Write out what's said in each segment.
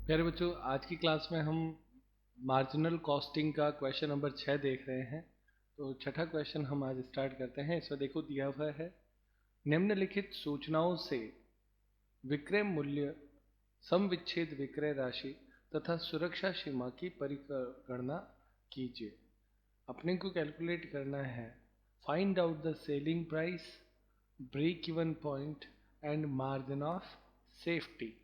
प्यारे बच्चों, आज की क्लास में हम मार्जिनल कॉस्टिंग का क्वेश्चन नंबर 6 देख रहे हैं। तो छठा क्वेश्चन हम आज स्टार्ट करते हैं। इसमें देखो दिया हुआ है, निम्नलिखित सूचनाओं से विक्रय मूल्य, सम विच्छेद विक्रय राशि तथा सुरक्षा सीमा की परिगणना कीजिए। अपने को कैलकुलेट करना है find out the selling price, break even point and margin of safety.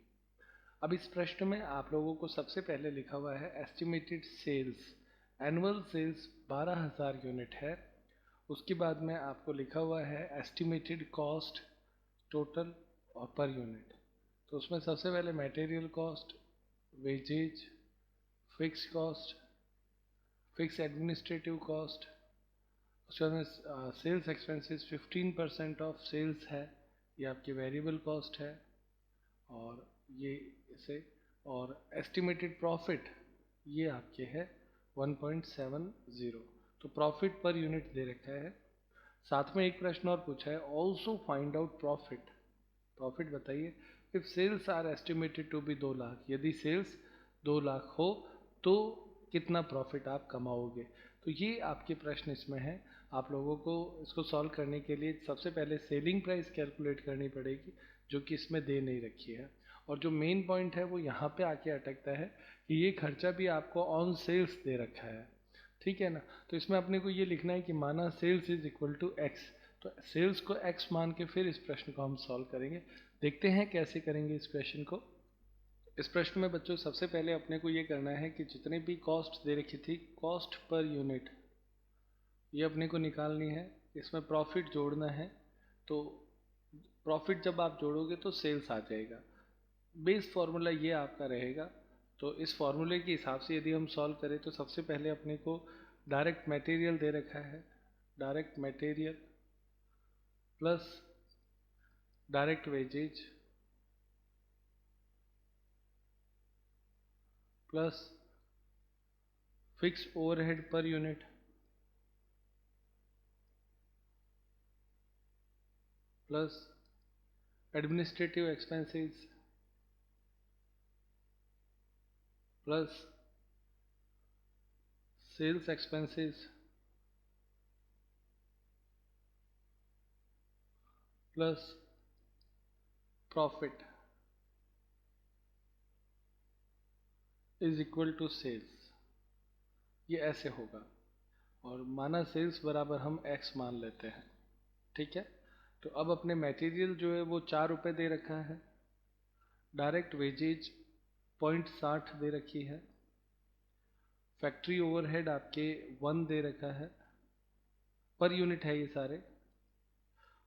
अब इस प्रश्न में आप लोगों को सबसे पहले लिखा हुआ है estimated sales, annual sales 12,000 unit है। उसके बाद में आपको लिखा हुआ है एस्टिमेटेड कॉस्ट टोटल और पर यूनिट। तो उसमें सबसे पहले material cost, wages, fix cost, fix administrative cost, उसके बाद में सेल्स एक्सपेंसेस 15% ऑफ सेल्स है, ये आपकी वेरिएबल कॉस्ट है। और ये इसे और एस्टिमेटेड प्रॉफिट ये आपके है 1.70। तो प्रॉफिट पर यूनिट दे रखा है। साथ में एक प्रश्न और पूछा है, also find out profit. Profit बताइए if sales are estimated to be 2 lakh, यदि सेल्स 2 लाख हो तो कितना प्रॉफिट आप कमाओगे। तो ये आपके प्रश्न इसमें है। आप लोगों को इसको सॉल्व करने के लिए सबसे पहले सेलिंग प्राइस कैलकुलेट करनी पड़ेगी, जो कि इसमें दे नहीं रखी है। और जो मेन पॉइंट है वो यहाँ पे आके अटकता है कि ये खर्चा भी आपको ऑन सेल्स दे रखा है, ठीक है ना। तो इसमें अपने को ये लिखना है कि माना sales is equal to X, तो सेल्स को एक्स मान के फिर इस प्रश्न को हम सॉल्व करेंगे। देखते हैं कैसे करेंगे इस क्वेश्चन को। इस प्रश्न में बच्चों सबसे पहले अपने को ये करना है कि जितने भी कॉस्ट दे रखी थी, कॉस्ट पर यूनिट ये अपने को निकालनी है। इसमें प्रॉफिट जोड़ना है। तो प्रॉफिट जब आप जोड़ोगे तो सेल्स आ जाएगा। बेस फॉर्मूला ये आपका रहेगा। तो इस फॉर्मूले के हिसाब से यदि हम सॉल्व करें तो सबसे पहले अपने को डायरेक्ट मटेरियल दे रखा है, direct material plus direct wages plus fix overhead per unit plus administrative expenses plus sales expenses plus profit is equal to sales. ये ऐसे होगा। और माना सेल्स बराबर हम एक्स मान लेते हैं, ठीक है। तो अब अपने मटेरियल जो है वो 4 रुपये दे रखा है, डायरेक्ट वेजेज 0.60 दे रखी है, फैक्ट्री ओवरहेड आपके 1 दे रखा है, पर यूनिट है ये सारे।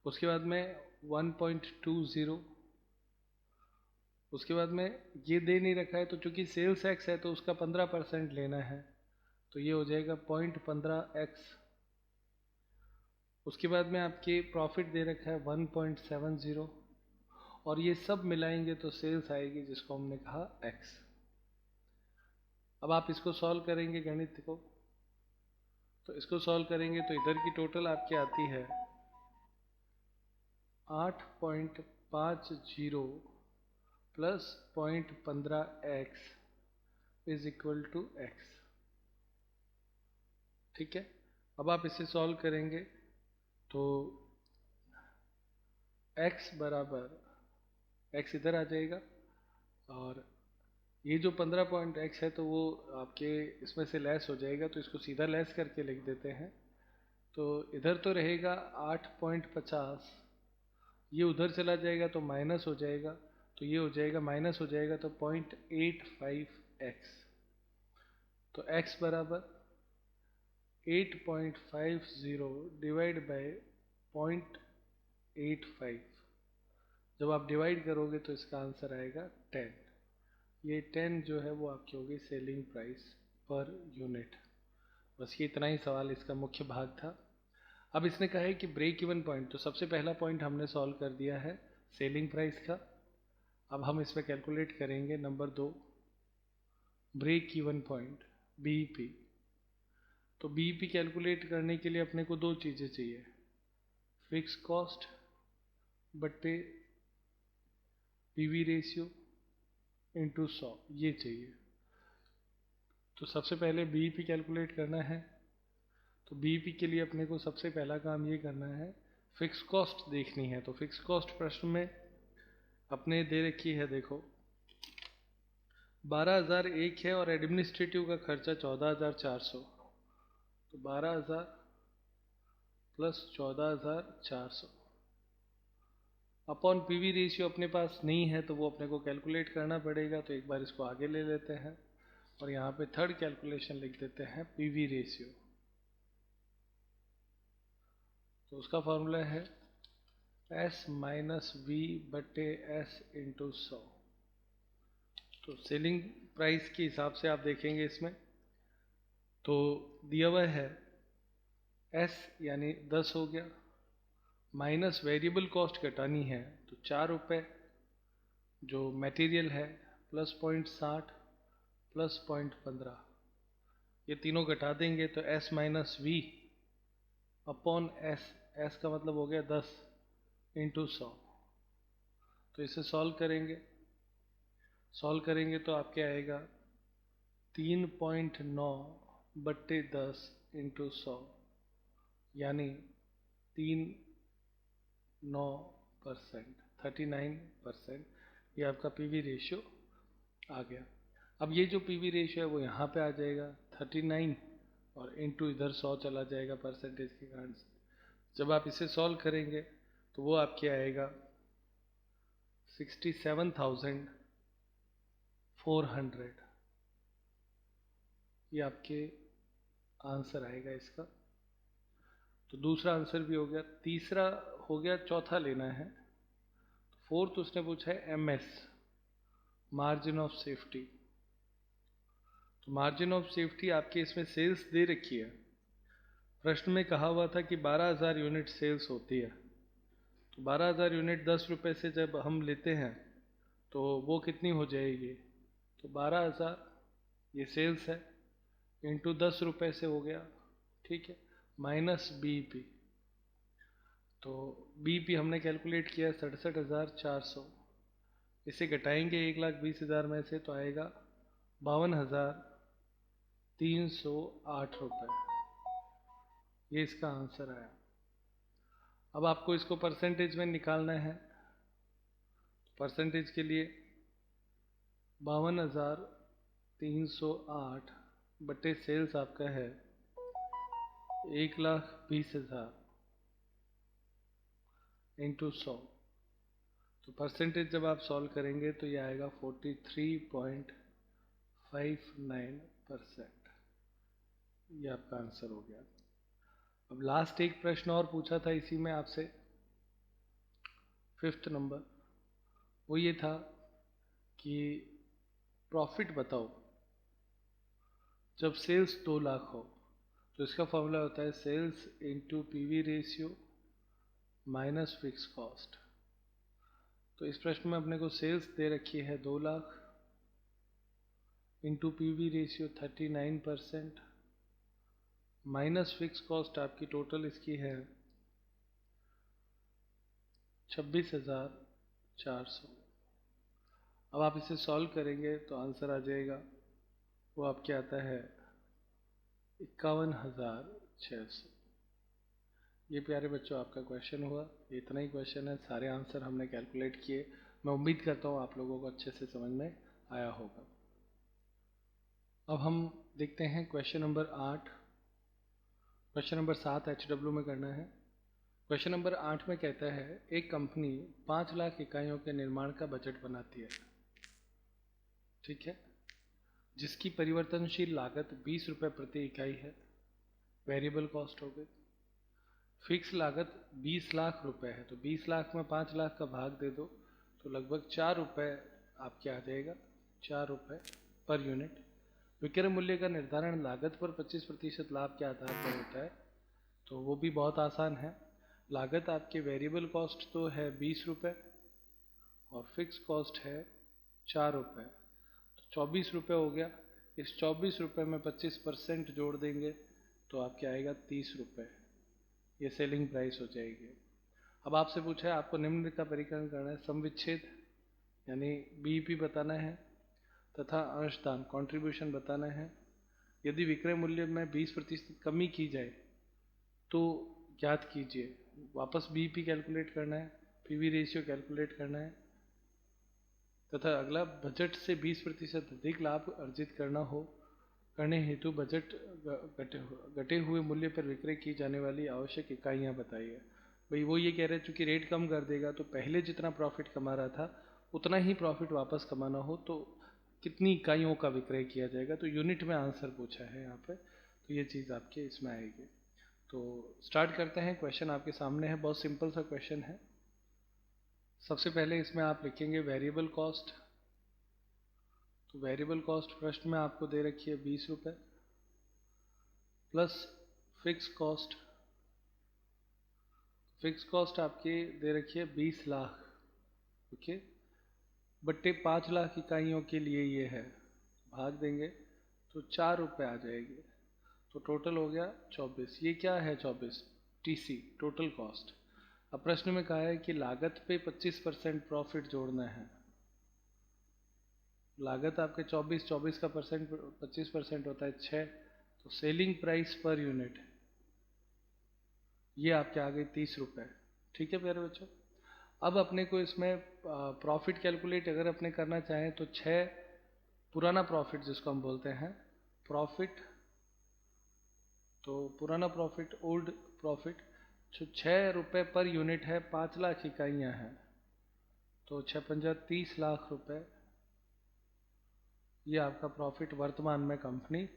उसके बाद में 1.20, उसके बाद में ये दे नहीं रखा है तो चूंकि सेल्स एक्स है तो उसका 15% लेना है, तो ये हो जाएगा 0.15x। उसके बाद में आपके प्रॉफिट दे रखा है 1.70, और ये सब मिलाएंगे तो सेल्स आएगी जिसको हमने कहा x। अब आप इसको सॉल्व करेंगे गणित को, तो इसको सॉल्व करेंगे तो इधर की टोटल आपकी आती है 8.50 plus 0.15x is equal to x, ठीक है। अब आप इसे सॉल्व करेंगे तो x बराबर x इधर आ जाएगा, और ये जो 15.x है तो वो आपके इसमें से लेस हो जाएगा, तो इसको सीधा लेस करके लिख देते हैं। तो इधर तो रहेगा 8.50, ये उधर चला जाएगा तो माइनस हो जाएगा, तो ये हो जाएगा माइनस हो जाएगा तो 0.85x। तो x बराबर 8.50 डिवाइड बाय 0.85। जब आप डिवाइड करोगे तो इसका आंसर आएगा 10। ये 10 जो है वो आपकी होगी सेलिंग प्राइस पर यूनिट। बस ये इतना ही सवाल इसका मुख्य भाग था। अब इसने कहा है कि ब्रेक इवन पॉइंट, तो सबसे पहला पॉइंट हमने सॉल्व कर दिया है सेलिंग प्राइस का। अब हम इसमें कैलकुलेट करेंगे number 2, break even point BEP. तो बीईपी कैलकुलेट करने के लिए अपने को 2 चीज़ें चाहिए, फिक्स कॉस्ट बट्टे पीवी रेशियो, इंटू 100 ये चाहिए। तो सबसे पहले बीईपी कैलकुलेट करना है। तो बीईपी के लिए अपने को सबसे पहला काम ये करना है, फिक्स कॉस्ट देखनी है। तो फिक्स कॉस्ट प्रश्न में अपने दे रखी है, देखो 12,001 है और एडमिनिस्ट्रेटिव का खर्चा 14,400। तो 12,000 प्लस 14,400 अपॉन पीवी रेशियो अपने पास नहीं है, तो वो अपने को कैलकुलेट करना पड़ेगा। तो एक बार इसको आगे ले लेते हैं और यहाँ पे थर्ड कैलकुलेशन लिख देते हैं पीवी रेशियो। तो उसका फॉर्मूला है S माइनस वी बटे S इंटू 100। तो सेलिंग प्राइस के हिसाब से आप देखेंगे इसमें, तो दिया हुआ है S यानी 10 हो गया, माइनस वेरिएबल कॉस्ट घटानी है तो 4 रुपये जो मटेरियल है, प्लस 0.60 प्लस 0.15, ये तीनों घटा देंगे तो S minus V upon S, S का मतलब हो गया 10 इंटू 100। तो इसे सॉल्व करेंगे तो आपके आएगा 3.9 बट्टे 10 इंटू 100 यानी 39%, 39%। ये आपका पीवी रेशियो आ गया। अब ये जो पीवी रेशियो है वो यहाँ पे आ जाएगा 39 और इंटू इधर 100 चला जाएगा परसेंटेज के कारण से। जब आप इसे सॉल्व करेंगे तो वो आपके आएगा 67,400। ये आपके आंसर आएगा इसका। तो दूसरा आंसर भी हो गया। तीसरा हो गया, चौथा लेना है। फोर्थ उसने पूछा है MS मार्जिन ऑफ सेफ्टी। तो मार्जिन ऑफ सेफ्टी आपके इसमें सेल्स दे रखी है। प्रश्न में कहा हुआ था कि 12,000 यूनिट सेल्स होती है। तो 12,000 यूनिट 10 रुपये से जब हम लेते हैं तो वो कितनी हो जाएगी, तो 12,000 ये सेल्स है इंटू 10 रुपये से हो गया, ठीक है, माइनस बीईपी। तो बीईपी हमने कैलकुलेट किया 67,400। इसे घटाएंगे 1,20,000 में से तो आएगा 52,308 रुपये। ये इसका आंसर आया। अब आपको इसको परसेंटेज में निकालना है। परसेंटेज के लिए 52,308 बटे सेल्स आपका है 1,20,000 इंटू 100। तो परसेंटेज जब आप सॉल्व करेंगे तो ये आएगा 43.59%। ये आपका आंसर हो गया। अब लास्ट एक प्रश्न और पूछा था इसी में आपसे, 5th नंबर, वो ये था कि प्रॉफिट बताओ जब सेल्स 2 लाख हो। तो इसका फॉर्मूला होता है sales into PV ratio minus fix cost. तो इस प्रश्न में अपने को सेल्स दे रखी है 2 lakh into PV ratio 39% minus fix cost आपकी टोटल इसकी है 26,400। अब आप इसे सॉल्व करेंगे तो आंसर आ जाएगा, वो आपके आता है 51,600। ये प्यारे बच्चों आपका क्वेश्चन हुआ। इतना ही क्वेश्चन है, सारे आंसर हमने कैलकुलेट किए। मैं उम्मीद करता हूँ आप लोगों को अच्छे से समझ में आया होगा। अब हम देखते हैं question number 8। Question number 7 HW में करना है। क्वेश्चन नंबर 8 में कहता है एक कंपनी 5 लाख इकाइयों के निर्माण का बजट बनाती है, ठीक है, जिसकी परिवर्तनशील लागत 20 रुपये प्रति इकाई है, वेरिएबल कॉस्ट हो गई। फिक्स लागत 20 लाख रुपए है, तो 20 लाख में 5 लाख का भाग दे दो तो लगभग 4 रुपये आपके आ जाएगा, 4 रुपये पर यूनिट। विक्रय मूल्य का निर्धारण लागत पर 25% लाभ के आधार पर होता है। तो वो भी बहुत आसान है। लागत आपके वेरिएबल कॉस्ट तो है 20 रुपये और फिक्स कॉस्ट है 4 रुपये, तो 24 रुपये हो गया। इस 24 रुपये में 25% जोड़ देंगे तो आपके आएगा 30 रुपये। ये सेलिंग प्राइस हो जाएगी। अब आपसे पूछा है आपको निम्न का परिकलन करना है, सम विच्छेद यानी बीईपी बताना है तथा अंशदान कंट्रीब्यूशन बताना है। यदि विक्रय मूल्य में 20% कमी की जाए तो ज्ञात कीजिए। वापस बीईपी कैलकुलेट करना है, पीवी रेशियो कैलकुलेट करना है तथा अगला बजट से 20% अधिक लाभ अर्जित करने हेतु बजट घटे हुए मूल्य पर विक्रय की जाने वाली आवश्यक इकाइयाँ बताइए। भाई वो ये कह रहे हैं चूँकि रेट कम कर देगा तो पहले जितना प्रॉफिट कमा रहा था उतना ही प्रॉफिट वापस कमाना हो तो कितनी इकाइयों का विक्रय किया जाएगा, तो यूनिट में आंसर पूछा है यहाँ पे, तो ये चीज़ आपके इसमें आएगी। तो स्टार्ट करते हैं। क्वेश्चन आपके सामने है, बहुत सिंपल सा क्वेश्चन है। सबसे पहले इसमें आप लिखेंगे वेरिएबल कॉस्ट। तो वेरिएबल कॉस्ट प्रश्न में आपको दे रखी है 20 रुपये plus fix cost. Fix cost आपकी दे रखी है 20 लाख, ओके, बट्टे 5 लाख इकाइयों के लिए ये है, भाग देंगे तो 4 रुपये आ जाएगी, तो टोटल हो गया 24। ये क्या है 24? TC, total cost. अब प्रश्न में कहा है कि लागत पे 25% प्रॉफिट जोड़ना है। लागत आपके 24 का परसेंट 25% होता है 6, तो सेलिंग प्राइस पर यूनिट ये आपके आ गई 30 रुपये। ठीक है प्यारे बच्चों, अब अपने को इसमें प्रॉफिट कैलकुलेट अगर अपने करना चाहें तो 6 पुराना प्रॉफिट जिसको हम बोलते हैं प्रॉफिट, तो पुराना प्रॉफिट ओल्ड प्रॉफिट जो 6 रुपये पर यूनिट है, 5 लाख इकाइयाँ हैं, तो 6 पंजा 30 लाख रुपए ये आपका प्रॉफिट वर्तमान में कंपनी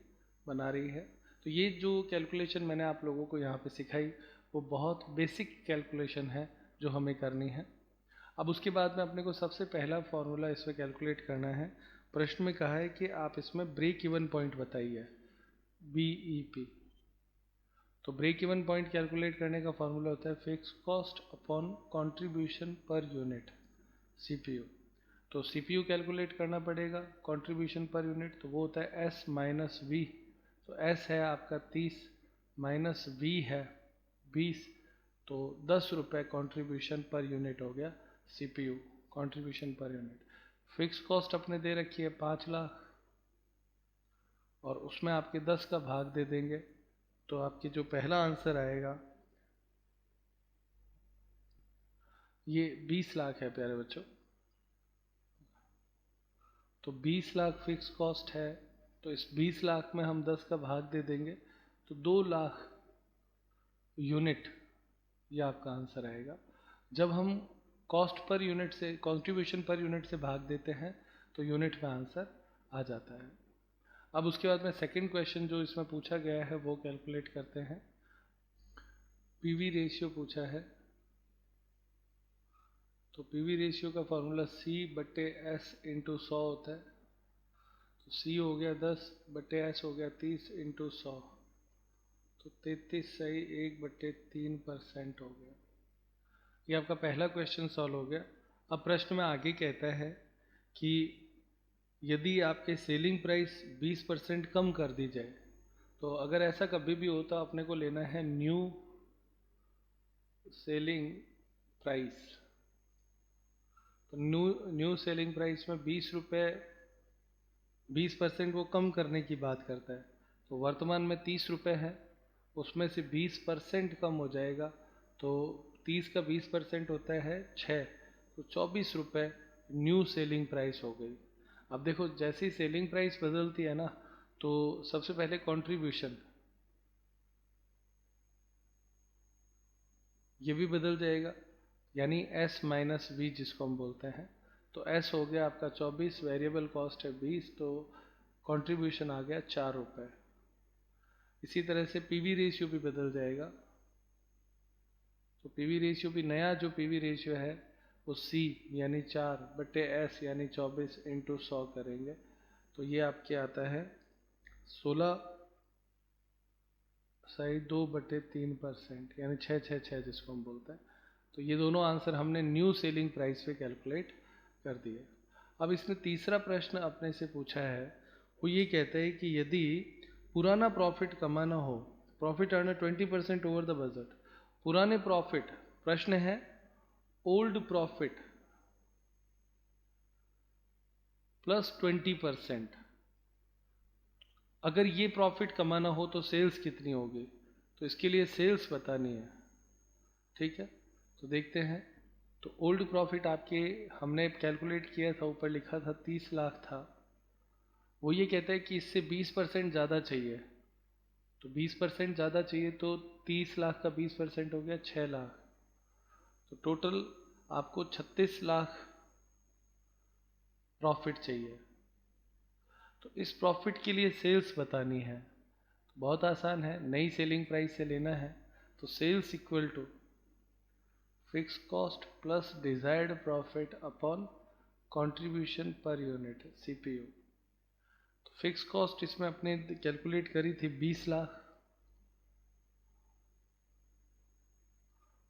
बना रही है। तो ये जो कैलकुलेशन मैंने आप लोगों को यहाँ पे सिखाई वो बहुत बेसिक कैलकुलेशन है जो हमें करनी है। अब उसके बाद में अपने को सबसे पहला फॉर्मूला इसमें कैलकुलेट करना है। प्रश्न में कहा है कि आप इसमें ब्रेक इवन पॉइंट बताइए, बीईपी। तो ब्रेक इवन पॉइंट कैलकुलेट करने का फॉर्मूला होता है fix cost upon contribution per unit, CPU. तो सीपीयू कैलकुलेट करना पड़ेगा कंट्रीब्यूशन पर यूनिट, तो वो होता है एस माइनस वी। तो एस है आपका 30 माइनस वी है 20, तो 10 रुपये कंट्रीब्यूशन पर यूनिट हो गया CPU contribution per unit. Fix cost अपने दे रखी है 5 लाख और उसमें आपके 10 का भाग दे देंगे, तो आपके जो पहला आंसर आएगा ये 20 लाख है प्यारे बच्चों। तो 20 लाख फिक्स कॉस्ट है, तो इस 20 लाख में हम 10 का भाग दे देंगे तो 2 लाख यूनिट ये आपका आंसर आएगा। जब हम कॉस्ट पर यूनिट से कंट्रीब्यूशन पर यूनिट से भाग देते हैं तो यूनिट में आंसर आ जाता है। अब उसके बाद में सेकंड क्वेश्चन जो इसमें पूछा गया है वो कैलकुलेट करते हैं। पीवी रेशियो पूछा है, तो पीवी रेशियो का फॉर्मूला C बट्टे S इंटू 100 होता है। तो C हो गया 10 बट्टे S हो गया 30 इंटू 100, तो 33 सही 1/3% हो गया। ये आपका पहला क्वेश्चन सॉल्व हो गया। अब प्रश्न में आगे कहता है कि यदि आपके सेलिंग प्राइस 20% कम कर दी जाए, तो अगर ऐसा कभी भी हो तो अपने को लेना है न्यू सेलिंग प्राइस। तो न्यू सेलिंग प्राइस में 20 रुपये 20% वो कम करने की बात करता है। तो वर्तमान में 30 रुपये है, उसमें से 20% कम हो जाएगा, तो 30 का 20% होता है 6, तो 24 रुपये न्यू सेलिंग प्राइस हो गई। अब देखो जैसे ही सेलिंग प्राइस बदलती है ना, तो सबसे पहले कंट्रीब्यूशन ये भी बदल जाएगा, यानी S माइनस वी जिसको हम बोलते हैं। तो S हो गया आपका 24, वेरिएबल कॉस्ट है 20, तो कंट्रीब्यूशन आ गया 4 रुपये। इसी तरह से पीवी रेशियो भी बदल जाएगा। तो पीवी रेशियो भी नया जो पीवी रेशियो है वो C यानी 4 बट्टे S यानी 24 इंटू 100 करेंगे, तो ये आपके आता है 16 सही 2/3% यानी 6 जिसको हम बोलते हैं। तो ये दोनों आंसर हमने न्यू सेलिंग प्राइस पे कैलकुलेट कर दिए। अब इसने तीसरा प्रश्न अपने से पूछा है, वो ये कहता है कि यदि पुराना प्रॉफिट कमाना हो, profit earn 20% over the budget, पुराने प्रॉफिट, प्रश्न है ओल्ड प्रॉफिट प्लस 20%। अगर ये प्रॉफिट कमाना हो तो सेल्स कितनी होगी, तो इसके लिए सेल्स बतानी है। ठीक है, तो देखते हैं। तो ओल्ड प्रॉफिट आपके हमने कैलकुलेट किया था, ऊपर लिखा था 30 लाख था। वो ये कहता है कि इससे 20% ज़्यादा चाहिए, तो 20% ज़्यादा चाहिए, तो 30 लाख का 20% हो गया 6 लाख। तो टोटल आपको 36 लाख प्रॉफिट चाहिए। तो इस प्रॉफिट के लिए सेल्स बतानी है। तो बहुत आसान है, नई सेलिंग प्राइस से लेना है। तो sales equal to fix cost plus desired profit upon contribution per unit CPU. तो फिक्स कॉस्ट इसमें अपने कैलकुलेट करी थी 20 लाख,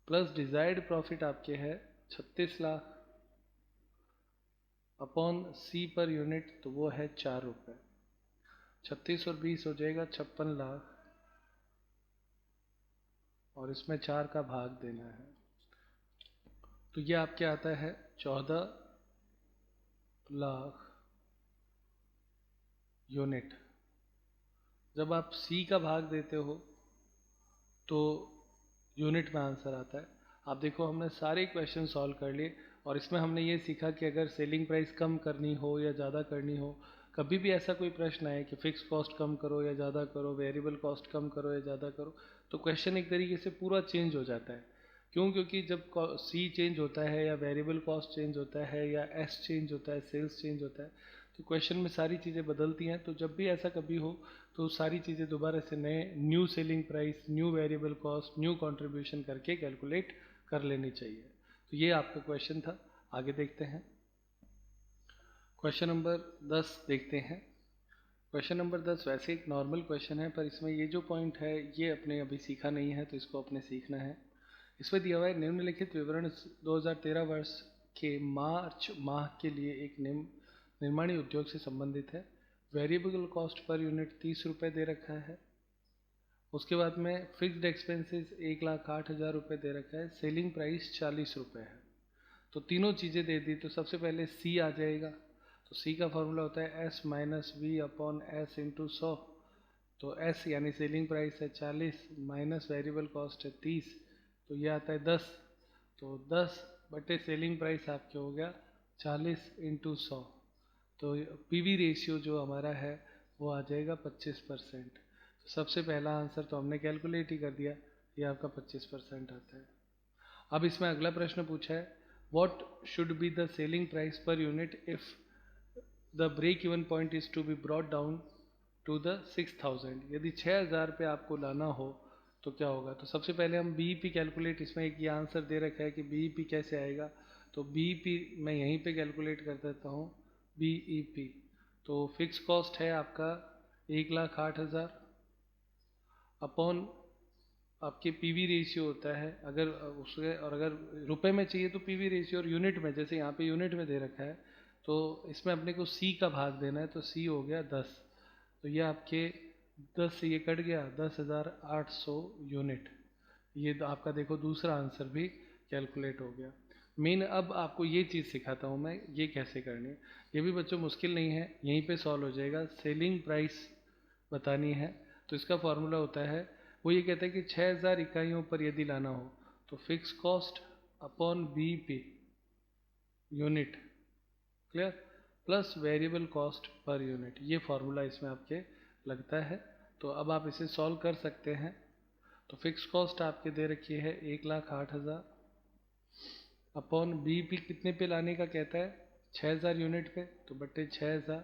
प्लस डिजायर्ड प्रॉफिट आपके है 36 लाख अपॉन सी पर यूनिट, तो वो है 4 रुपये। 36 और 20 हो जाएगा 56 लाख, और इसमें 4 का भाग देना है। तो ये आपके आता है 14 लाख यूनिट। जब आप सी का भाग देते हो तो यूनिट में आंसर आता है। आप देखो, हमने सारे क्वेश्चन सॉल्व कर लिए, और इसमें हमने ये सीखा कि अगर सेलिंग प्राइस कम करनी हो या ज़्यादा करनी हो, कभी भी ऐसा कोई प्रश्न आए कि फिक्स कॉस्ट कम करो या ज़्यादा करो, वेरिएबल कॉस्ट कम करो या ज़्यादा करो, तो क्वेश्चन एक तरीके से पूरा चेंज हो जाता है। क्यों? क्योंकि जब सी चेंज होता है या वेरिएबल कॉस्ट चेंज होता है या एस चेंज होता है, सेल्स चेंज होता है, तो क्वेश्चन में सारी चीज़ें बदलती हैं। तो जब भी ऐसा कभी हो तो सारी चीज़ें दोबारा से नए new selling price, new variable cost, new contribution करके कैलकुलेट कर लेनी चाहिए। तो ये आपका क्वेश्चन था। आगे देखते हैं, क्वेश्चन नंबर 10 देखते हैं। क्वेश्चन नंबर 10 वैसे एक नॉर्मल क्वेश्चन है, पर इसमें ये जो पॉइंट है ये अपने अभी सीखा नहीं है, तो इसको अपने सीखना है। इसमें दिया हुआ है निम्नलिखित विवरण 2013 वर्ष के मार्च माह के लिए एक निर्माणी उद्योग से संबंधित है। वेरिएबल कॉस्ट पर यूनिट 30 रुपये दे रखा है। उसके बाद में फिक्स्ड एक्सपेंसेस 1,08,000 रुपये दे रखा है। सेलिंग प्राइस 40 रुपये है। तो तीनों चीज़ें दे दी, तो सबसे पहले सी आ जाएगा। तो सी का फॉर्मूला होता है S minus V upon S into 100। तो एस यानी सेलिंग प्राइस है 40 माइनस वेरिएबल कॉस्ट है 30, तो ये आता है 10। तो 10 बटे सेलिंग प्राइस आपके हो गया 40 इंटू 100। तो पीवी रेशियो जो हमारा है वो आ जाएगा 25%। तो सबसे पहला आंसर तो हमने कैलकुलेट ही कर दिया, ये आपका 25% आता है। अब इसमें अगला प्रश्न पूछा है, what should be the selling price per unit if the break even point is to be brought down to the 6000। यदि 6000 पे आपको लाना हो तो क्या होगा? तो सबसे पहले हम बीईपी कैलकुलेट, इसमें एक ये आंसर दे रखा है कि बीईपी कैसे आएगा, तो बीईपी मैं यहीं पे कैलकुलेट कर देता हूँ। बीईपी तो फिक्स कॉस्ट है आपका 1,08,000 अपॉन आपके पीवी रेशियो होता है, अगर उसके, और अगर रुपए में चाहिए तो पीवी रेशियो, और यूनिट में, जैसे यहाँ पे यूनिट में दे रखा है, तो इसमें अपने को सी का भाग देना है। तो सी हो गया 10, तो ये आपके 10 से ये कट गया 10,800 यूनिट। ये आपका देखो दूसरा आंसर भी कैलकुलेट हो गया। मेन अब आपको ये चीज़ सिखाता हूँ मैं, ये कैसे करनी है। ये भी बच्चों मुश्किल नहीं है, यहीं पे सॉल्व हो जाएगा। सेलिंग प्राइस बतानी है, तो इसका फॉर्मूला होता है, वो ये कहता है कि 6000 इकाइयों पर यदि लाना हो तो fix cost upon BEP unit, clear, plus variable cost per unit. ये फार्मूला इसमें आपके लगता है। तो अब आप इसे सॉल्व कर सकते हैं। तो फिक्स कॉस्ट आपके दे रखी है 1,08,000 अपॉन बीईपी कितने पे लाने का कहता है, 6000 यूनिट पे, तो बट्टे 6000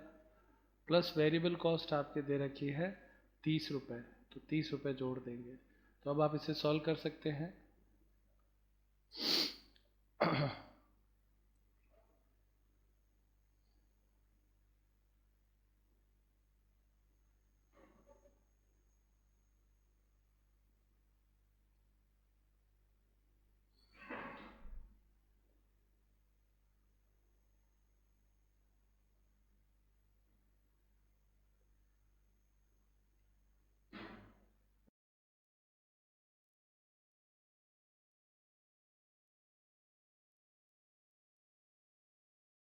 प्लस वेरिएबल कॉस्ट आपके दे रखी है 30 रुपये, तो 30 रुपये जोड़ देंगे। तो अब आप इसे सॉल्व कर सकते हैं।